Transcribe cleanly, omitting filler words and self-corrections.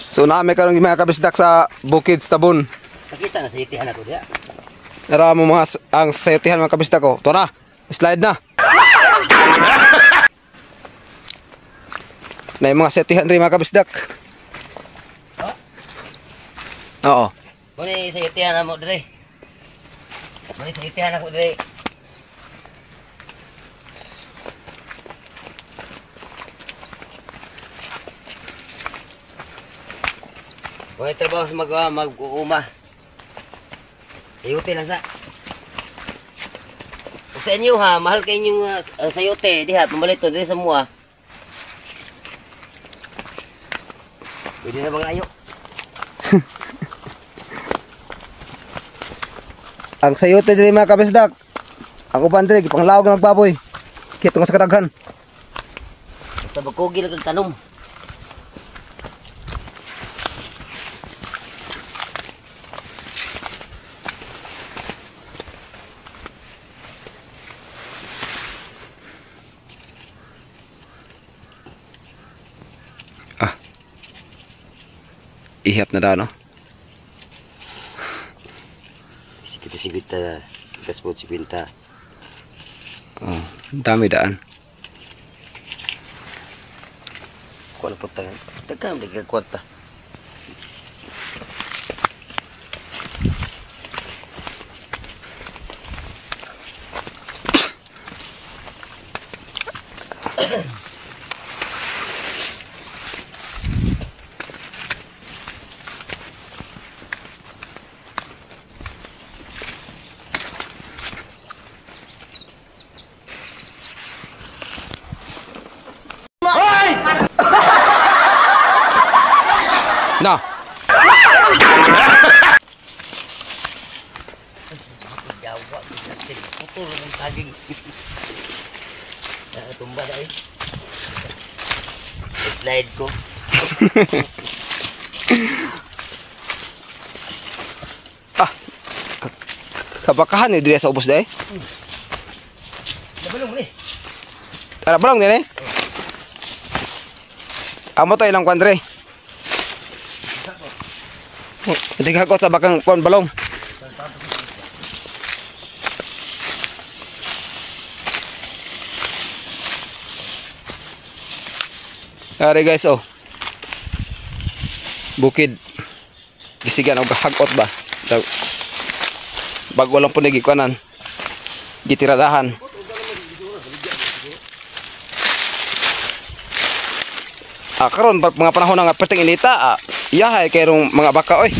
So naami karon mga kabisdak sa bukid sa Tabon. Nakita na sa itihan ako diya. Nara mo mga ang sayutihan mga kabisdak ko. To na. Slide na. Na mga sayutihan rin mga kabisdak. Oo. Muna sa itihan mo dire. Muna sa itihan ako dire. Kung trabaho sa mag-uuma. Sayote lang sa. Kung sa inyo ha, mahal kayo yung sayote. Diha, pambalito din sa mua. Pwede na bang ayo? Ang sayote din mga kabisdak. Ako pa andre, panglawag ng magbaboy. Kito nga sa kadaghan. Sa bagkogi lang tanom. Ihap na daw, no? Sipita-sipita. Kaspot sipita. Oh, dami daan. Kuha na po tayo. Tagkam, nagkakwarta. Na. Jawa, putol ng saging. Tumba na eh. Slide ko. Kabakahan eh, dili sa ubos na eh. Nabalong mo eh. Tara, balong din eh. Amo to ilang kwadre. Hindi kakot sa bakang kon balong. Ari guys, oh. Bukid. Gisigan og hagot ba. Bago lang po nagikuanan. Gitiradahan. Karon mga panahon nga perting inita, iyahay kay mga baka oy.